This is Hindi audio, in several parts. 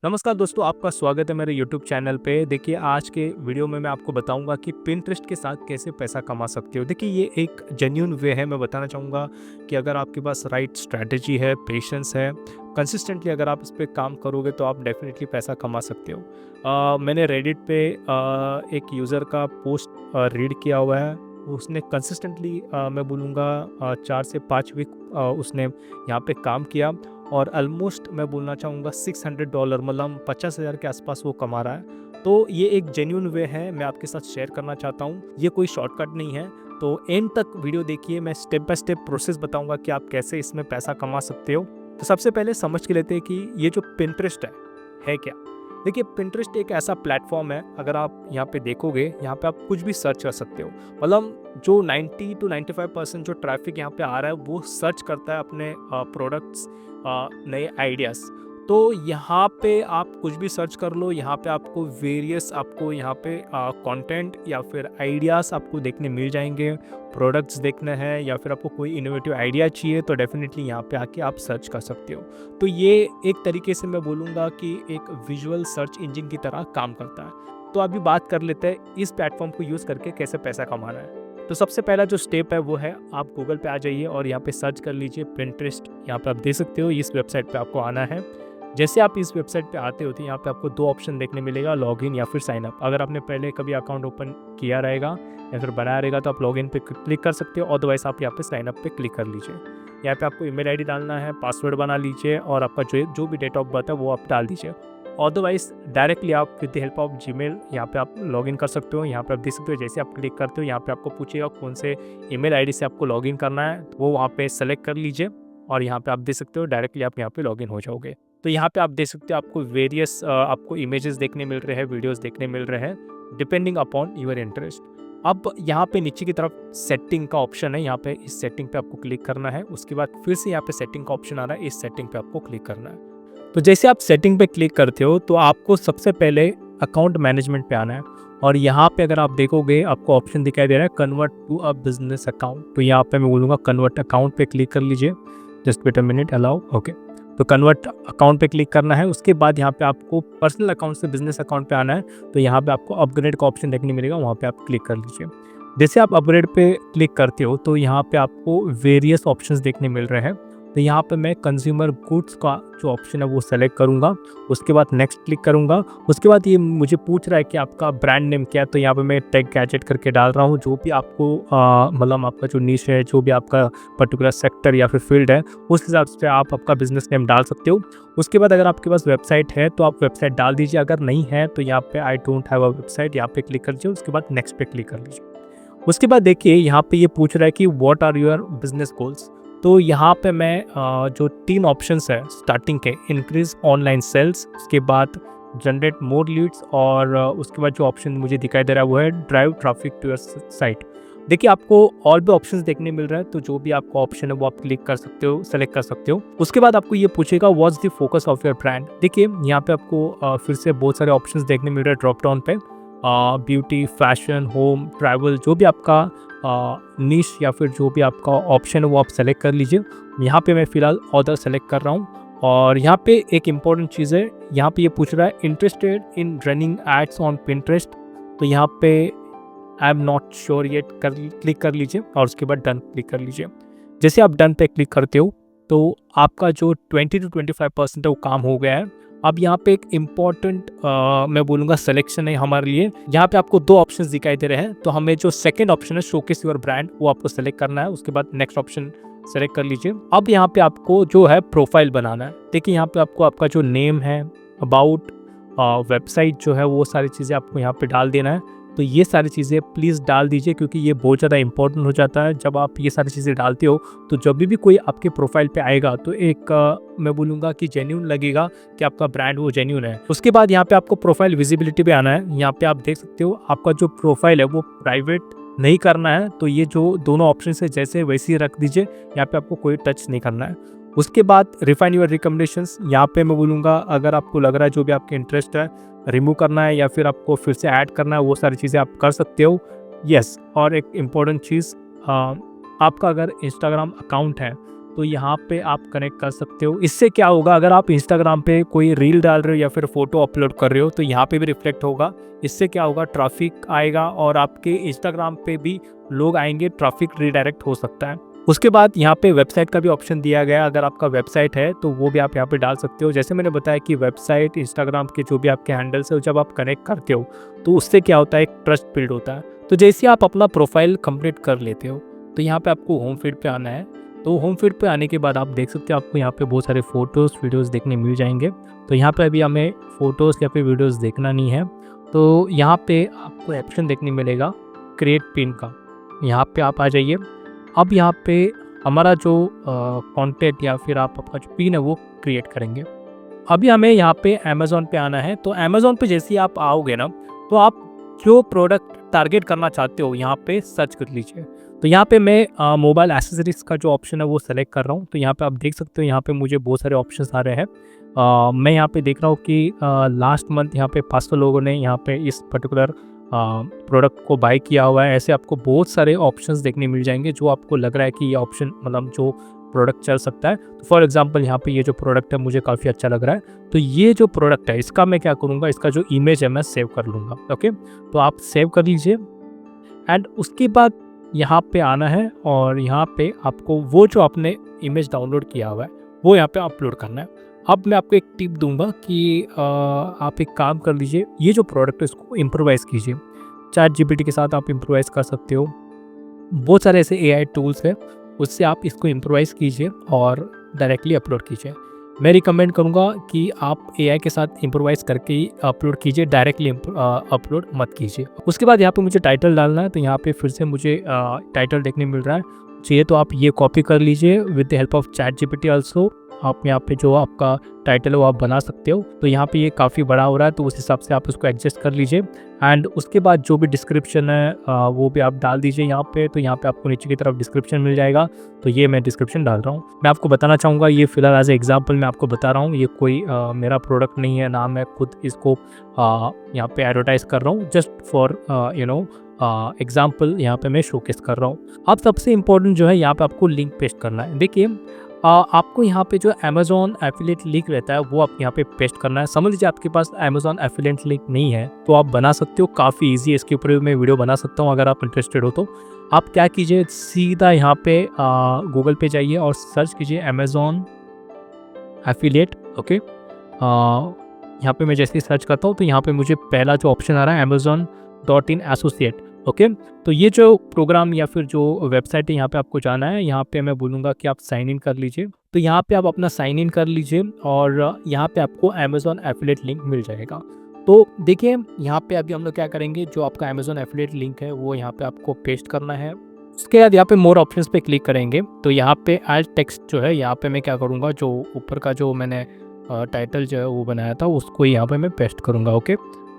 नमस्कार दोस्तों, आपका स्वागत है मेरे यूट्यूब चैनल पे। देखिए, आज के वीडियो में मैं आपको बताऊंगा कि पिंटरेस्ट के साथ कैसे पैसा कमा सकते हो। देखिए, ये एक जेन्युइन वे है। मैं बताना चाहूँगा कि अगर आपके पास राइट स्ट्रैटेजी है, पेशेंस है, कंसिस्टेंटली अगर आप इस पे काम करोगे तो आप डेफिनेटली पैसा कमा सकते हो। मैंने रेडिट पे एक यूज़र का पोस्ट रीड किया हुआ है। उसने कंसिस्टेंटली मैं बोलूँगा 4 से 5 वीक उसने यहाँ पे काम किया और ऑलमोस्ट मैं बोलना चाहूँगा $600 मतलब 50,000 के आसपास वो कमा रहा है। तो ये एक जेन्युइन वे है, मैं आपके साथ शेयर करना चाहता हूँ। ये कोई शॉर्टकट नहीं है। तो एंड तक वीडियो देखिए, मैं स्टेप बाय स्टेप प्रोसेस बताऊँगा कि आप कैसे इसमें पैसा कमा सकते हो। तो सबसे पहले समझ के लेते हैं कि ये जो पिंटरेस्ट है क्या। देखिए, पिंटरेस्ट एक ऐसा प्लेटफॉर्म है, अगर आप यहाँ पे देखोगे, यहाँ पे आप कुछ भी सर्च कर सकते हो। मतलब जो 90 to 95% जो ट्रैफिक यहाँ पे आ रहा है वो सर्च करता है अपने प्रोडक्ट्स, नए आइडियाज़। तो यहाँ पे आप कुछ भी सर्च कर लो, यहाँ पे आपको वेरियस आपको यहाँ पे कंटेंट या फिर आइडियाज़ आपको देखने मिल जाएंगे। प्रोडक्ट्स देखने हैं या फिर आपको कोई इनोवेटिव आइडिया चाहिए तो डेफिनेटली यहाँ पे आके आप सर्च कर सकते हो। तो ये एक तरीके से मैं बोलूँगा कि एक विजुअल सर्च इंजन की तरह काम करता है। तो अभी बात कर लेते हैं इस प्लेटफॉर्म को यूज़ करके कैसे पैसा कमाना है। तो सबसे पहला जो स्टेप है वो है, आप गूगल पे आ जाइए और यहाँ पे सर्च कर लीजिए पिंटरेस्ट। यहाँ पे आप देख सकते हो, इस वेबसाइट पे आपको आना है। जैसे आप इस वेबसाइट पे आते हो तो यहाँ पे आपको 2 ऑप्शन देखने मिलेगा, लॉगिन या फिर साइन अप। अगर आपने पहले कभी अकाउंट ओपन किया रहेगा या फिर बनाया रहेगा तो आप लॉगिन पे क्लिक कर सकते हो, अदरवाइज आप यहाँ पे साइन अप पे क्लिक कर लीजिए। यहाँ पे आपको ईमेल आईडी डालना है, पासवर्ड बना लीजिए और आपका जो भी डेट ऑफ बर्थ है वो आप डाल दीजिए। अदरवाइज डायरेक्टली आप with the help of Gmail यहाँ पे आप लॉगिन कर सकते हो। यहाँ पे आप देख सकते हो, जैसे आप क्लिक करते हो यहाँ पे आपको पूछेगा कौन से ईमेल आईडी से आपको लॉगिन करना है, तो वो वहाँ पे सेलेक्ट कर लीजिए और यहाँ पे आप देख सकते हो डायरेक्टली आप यहाँ पे लॉगिन हो जाओगे। तो यहाँ पे आप देख सकते हो आपको वेरियस आपको इमेजेस देखने मिल रहे हैं, वीडियोस देखने मिल रहे हैं, डिपेंडिंग अपॉन योर इंटरेस्ट। अब यहाँ पे नीचे की तरफ सेटिंग का ऑप्शन है, यहाँ पे इस सेटिंग पे आपको क्लिक करना है। उसके बाद फिर से यहाँ पे सेटिंग का ऑप्शन आ रहा है, इस सेटिंग पे आपको क्लिक करना है। तो जैसे आप सेटिंग पे क्लिक करते हो तो आपको सबसे पहले अकाउंट मैनेजमेंट पे आना है और यहाँ पे अगर आप देखोगे आपको ऑप्शन दिखाई दे रहा है convert to a business account. तो यहाँ पे मैं बोलूँगा कन्वर्ट अकाउंट पे क्लिक कर लीजिए। Just wait a minute, allow, okay. तो कन्वर्ट अकाउंट पे क्लिक करना है। उसके बाद यहाँ पे आपको पर्सनल अकाउंट से बिजनेस अकाउंट पे आना है। तो यहाँ पे आपको अपग्रेड का ऑप्शन देखने मिलेगा, वहाँ पे आप क्लिक कर लीजिए। जैसे आप अपग्रेड पे क्लिक करते हो तो यहाँ पे आपको वेरियस ऑप्शंस देखने मिल रहे हैं। तो यहाँ पे मैं कंज्यूमर गुड्स का जो ऑप्शन है वो सेलेक्ट करूँगा। उसके बाद नेक्स्ट क्लिक करूँगा। उसके बाद ये मुझे पूछ रहा है कि आपका ब्रांड नेम क्या है, तो यहाँ पे मैं टेक गैजेट करके डाल रहा हूँ। जो भी आपको मतलब आपका जो निश है, जो भी आपका पर्टिकुलर सेक्टर या फिर फील्ड है, उस हिसाब से आप आपका बिजनेस नेम डाल सकते हो। उसके बाद अगर आपके पास वेबसाइट है तो आप वेबसाइट डाल दीजिए, अगर नहीं है तो यहाँ पे I don't have a website, यहाँ पे क्लिक कर लीजिए। उसके बाद नेक्स्ट पे क्लिक कर लीजिए। उसके बाद देखिए यहाँ पे ये पूछ रहा है कि what are your business goals. तो यहाँ पे मैं जो 3 ऑप्शंस है स्टार्टिंग के, इंक्रीज ऑनलाइन सेल्स, उसके बाद जनरेट मोर लीड्स और उसके बाद जो ऑप्शन मुझे दिखाई दे रहा है वो है drive traffic to your site. देखिए, आपको और भी ऑप्शंस देखने मिल रहा है, तो जो भी आपका ऑप्शन है वो आप क्लिक कर सकते हो, सेलेक्ट कर सकते हो। उसके बाद आपको ये पूछेगा what's the focus of your brand. देखिए, यहाँ पे आपको फिर से बहुत सारे ऑप्शंस देखने मिल रहे हैं ड्रॉप डाउन पे, ब्यूटी, फैशन, होम, ट्रैवल, जो भी आपका निश या फिर जो भी आपका ऑप्शन है वो आप सेलेक्ट कर लीजिए। यहाँ पे मैं फ़िलहाल ऑर्डर सेलेक्ट कर रहा हूँ। और यहाँ पे एक इम्पॉर्टेंट चीज़ है, यहाँ पे ये पूछ रहा है interested in running ads on Pinterest. तो यहाँ पे I am not sure yet click कर लीजिए और उसके बाद डन क्लिक कर लीजिए। जैसे आप डन पे क्लिक करते हो तो आपका जो 20 to 25% है वो काम हो गया है। अब यहाँ पे एक इम्पॉर्टेंट मैं बोलूँगा सिलेक्शन है हमारे लिए। यहाँ पे आपको 2 ऑप्शंस दिखाई दे रहे हैं, तो हमें जो सेकंड ऑप्शन है शोकेस योर ब्रांड वो आपको सेलेक्ट करना है। उसके बाद नेक्स्ट ऑप्शन सेलेक्ट कर लीजिए। अब यहाँ पे आपको जो है प्रोफाइल बनाना है। देखिए, यहाँ पे आपको आपका जो नेम है, अबाउट, वेबसाइट जो है, वो सारी चीज़ें आपको यहाँ पे डाल देना है। तो ये सारी चीज़ें प्लीज़ डाल दीजिए क्योंकि ये बहुत ज़्यादा इंपॉर्टेंट हो जाता है। जब आप ये सारी चीज़ें डालते हो तो जब भी कोई आपके प्रोफाइल पे आएगा तो एक मैं बोलूँगा कि जेन्यून लगेगा कि आपका ब्रांड वो जेन्यून है। उसके बाद यहाँ पे आपको प्रोफाइल विजिबिलिटी पे आना है। यहाँ पे आप देख सकते हो आपका जो प्रोफाइल है वो प्राइवेट नहीं करना है। तो ये जो दोनों ऑप्शन है जैसे वैसे ही रख दीजिए, यहाँ पे आपको कोई टच नहीं करना है। उसके बाद रिफाइन योर रिकमेंडेशंस, यहाँ पे मैं बोलूँगा अगर आपको लग रहा है जो भी आपके इंटरेस्ट है रिमूव करना है या फिर आपको फिर से ऐड करना है, वो सारी चीज़ें आप कर सकते हो। यस, और एक इम्पॉर्टेंट चीज़, आपका अगर इंस्टाग्राम अकाउंट है तो यहाँ पे आप कनेक्ट कर सकते हो। इससे क्या होगा, अगर आप इंस्टाग्राम पे कोई रील डाल रहे हो या फिर फोटो अपलोड कर रहे हो तो यहाँ पे भी रिफ्लेक्ट होगा। इससे क्या होगा, ट्रैफिक आएगा और आपके इंस्टाग्राम पे भी लोग आएंगे, ट्रैफिक रीडायरेक्ट हो सकता है। उसके बाद यहाँ पे वेबसाइट का भी ऑप्शन दिया गया है। अगर आपका वेबसाइट है तो वो भी आप यहाँ पे डाल सकते हो। जैसे मैंने बताया कि वेबसाइट, इंस्टाग्राम के जो भी आपके हैंडल्स है, जब आप कनेक्ट करते हो तो उससे क्या होता है, एक ट्रस्ट बिल्ड होता है। तो जैसे आप अपना प्रोफाइल कंप्लीट कर लेते हो तो यहाँ पे आपको होम फीड पे आना है। तो होम फीड पे आने के बाद आप देख सकते हो, आपको यहाँ पे बहुत सारे फोटोज़ वीडियोज़ देखने मिल जाएंगे। तो यहाँ पे अभी हमें फ़ोटोज़ या फिर वीडियोज़ देखना नहीं है। तो यहाँ पे आपको ऑप्शन देखने मिलेगा क्रिएट पिन का। यहाँ पे आप आ जाइए। अब यहाँ पे हमारा जो कॉन्टेक्ट या फिर आप आपका जो पिन है वो क्रिएट करेंगे। अभी हमें यहाँ पे अमेज़न पे आना है। तो अमेज़न पे जैसे ही आप आओगे ना, तो आप जो प्रोडक्ट टारगेट करना चाहते हो यहाँ पे सर्च कर लीजिए। तो यहाँ पे मैं मोबाइल एक्सेसरीज़ का जो ऑप्शन है वो सेलेक्ट कर रहा हूँ। तो यहाँ पे आप देख सकते हो, यहाँ पे मुझे बहुत सारे ऑप्शंस आ रहे हैं। मैं यहाँ पे देख रहा हूँ कि लास्ट मंथ यहाँ पे 500 लोगों ने यहाँ पे इस पर्टिकुलर प्रोडक्ट को बाय किया हुआ है। ऐसे आपको बहुत सारे ऑप्शंस देखने मिल जाएंगे जो आपको लग रहा है कि ये ऑप्शन, मतलब जो प्रोडक्ट चल सकता है। तो फॉर एग्जांपल यहाँ पे ये जो प्रोडक्ट है मुझे काफ़ी अच्छा लग रहा है। तो ये जो प्रोडक्ट है इसका मैं क्या करूँगा, इसका जो इमेज है मैं सेव कर लूँगा। ओके, तो आप सेव कर लीजिए एंड उसके बाद यहाँ पे आना है और यहाँ पे आपको वो जो आपने इमेज डाउनलोड किया हुआ है वो यहाँ पे अपलोड करना है। अब मैं आपको एक टिप दूंगा कि आप एक काम कर लीजिए, ये जो प्रोडक्ट है इसको इम्प्रोवाइज़ कीजिए। चैट जीपीटी के साथ आप इम्प्रोवाइज़ कर सकते हो। बहुत सारे ऐसे एआई टूल्स हैं, उससे आप इसको इम्प्रोवाइज़ कीजिए और डायरेक्टली अपलोड कीजिए। मैं रिकमेंड करूँगा कि आप एआई के साथ इम्प्रोवाइज़ करके ही अपलोड कीजिए, डायरेक्टली अपलोड मत कीजिए। उसके बाद यहाँ पे मुझे टाइटल डालना है। तो यहाँ पे फिर से मुझे टाइटल देखने मिल रहा है, चाहिए तो आप ये कॉपी कर लीजिए with the help of chat GPT also. आप यहाँ पे जो आपका टाइटल है वो आप बना सकते हो। तो यहाँ पे ये काफ़ी बड़ा हो रहा है तो उस हिसाब से आप उसको एडजस्ट कर लीजिए। एंड उसके बाद जो भी डिस्क्रिप्शन है वो भी आप डाल दीजिए यहाँ पे। तो यहाँ पे आपको नीचे की तरफ डिस्क्रिप्शन मिल जाएगा। तो ये मैं डिस्क्रिप्शन डाल रहा हूँ। मैं आपको बताना चाहूँगा, ये फिलहाल एज ए एग्जाम्पल मैं आपको बता रहा हूँ, ये कोई मेरा प्रोडक्ट नहीं है ना, मैं खुद इसको यहाँ पे एडवर्टाइज कर रहा हूँ। जस्ट फॉर एग्जाम्पल यहाँ पे मैं शोकेस कर रहा हूँ। अब सबसे इम्पोर्टेंट जो है, यहाँ पे आपको लिंक पेस्ट करना है। देखिए आपको यहाँ पे जो अमेज़ॉन एफिलिएट लिंक रहता है वो आप यहाँ पे पेस्ट करना है। समझ लीजिए आपके पास अमेज़ॉन एफिलिएट लिंक नहीं है तो आप बना सकते हो, काफ़ी इजी है। इसके ऊपर भी मैं वीडियो बना सकता हूँ अगर आप इंटरेस्टेड हो तो। आप क्या कीजिए, सीधा यहाँ पे गूगल पे जाइए और सर्च कीजिए अमेज़ॉन एफिलिएट। ओके, यहाँ पे मैं जैसे ही सर्च करता हूँ तो यहाँ पे मुझे पहला जो ऑप्शन आ रहा है amazon.in एसोसिएट। ओके, तो ये जो प्रोग्राम या फिर जो वेबसाइट है यहाँ पे आपको जाना है। यहाँ पे मैं बोलूँगा कि आप साइन इन कर लीजिए। तो यहाँ पे आप अपना साइन इन कर लीजिए और यहाँ पे आपको अमेज़ॉन एफिलिएट लिंक मिल जाएगा। तो देखिए यहाँ पे अभी हम लोग क्या करेंगे, जो आपका अमेज़ॉन एफिलिएट लिंक है वो यहाँ पे आपको पेस्ट करना है। उसके बाद यहाँ पे मोर ऑप्शंस पे क्लिक करेंगे तो यहाँ पे एड टेक्स्ट जो है, यहाँ पे मैं क्या करूँगा, जो ऊपर का जो मैंने टाइटल जो है वो बनाया था उसको यहाँ पे मैं पेस्ट करूँगा। Okay,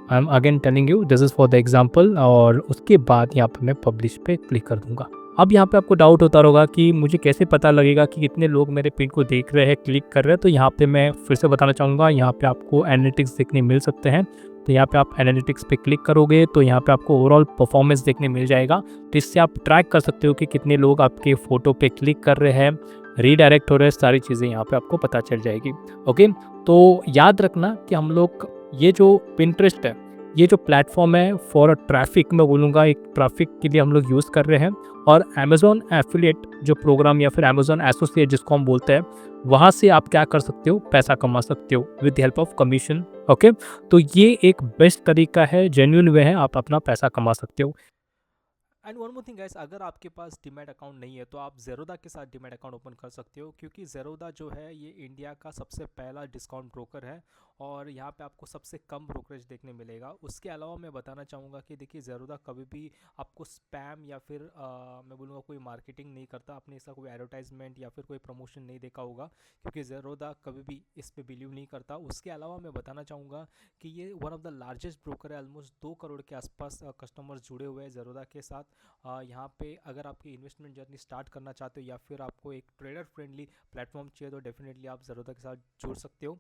I am again telling you this is for the example. और उसके बाद यहाँ पे मैं पब्लिश पे क्लिक कर दूँगा। अब यहाँ पे आपको डाउट होता होगा कि मुझे कैसे पता लगेगा कि कितने लोग मेरे पिन को देख रहे हैं, क्लिक कर रहे हैं। तो यहाँ पे मैं फिर से बताना चाहूँगा, यहाँ पे आपको एनालिटिक्स देखने मिल सकते हैं। तो यहाँ पे आप एनालिटिक्स पे क्लिक करोगे तो यहाँ पे आपको ओवरऑल परफॉर्मेंस देखने मिल जाएगा। तो इससे आप ट्रैक कर सकते हो कि कितने लोग आपके फ़ोटो पे क्लिक कर रहे हैं, रीडायरेक्ट हो रहे हैं, सारी चीज़ें यहाँ पे आपको पता चल जाएगी। ओके, तो याद रखना कि हम लोग ये जो पिंटरेस्ट है, ये जो प्लेटफॉर्म है फॉर ट्रैफिक, मैं बोलूँगा एक ट्रैफिक के लिए हम लोग यूज़ कर रहे हैं। और अमेज़ॉन एफिलिएट जो प्रोग्राम या फिर अमेज़ॉन एसोसिएट जिसको हम बोलते हैं, वहाँ से आप क्या कर सकते हो, पैसा कमा सकते हो with the help of commission. Okay, तो ये एक बेस्ट तरीका है, जेन्युइन वे है, आप अपना पैसा कमा सकते हो। And one more thing guys, अगर आपके पास डीमैट अकाउंट नहीं है तो आप ज़ेरोदा के साथ डीमैट अकाउंट ओपन कर सकते हो, क्योंकि ज़ेरोदा जो है ये इंडिया का सबसे पहला डिस्काउंट ब्रोकर है और यहाँ पे आपको सबसे कम ब्रोकरेज देखने मिलेगा। उसके अलावा मैं बताना चाहूँगा कि देखिए ज़ेरोदा कभी भी आपको स्पैम या फिर मैं बोलूँगा कोई मार्केटिंग नहीं करता, आपने इसका कोई एडवर्टाइजमेंट या फिर कोई प्रमोशन नहीं देखा होगा, क्योंकि ज़ेरोदा कभी भी इस पर बिलीव नहीं करता। उसके अलावा मैं बताना चाहूँगा कि ये one of the largest broker है, ऑलमोस्ट 2 करोड़ के आसपास कस्टमर्स जुड़े हुए हैं ज़ेरोदा के साथ। यहाँ पे अगर आपकी इन्वेस्टमेंट जर्नी स्टार्ट करना चाहते हो या फिर आपको एक ट्रेडर फ्रेंडली प्लेटफॉर्म चाहिए तो डेफिनेटली आप ज़ेरोदा के साथ जुड़ सकते हो।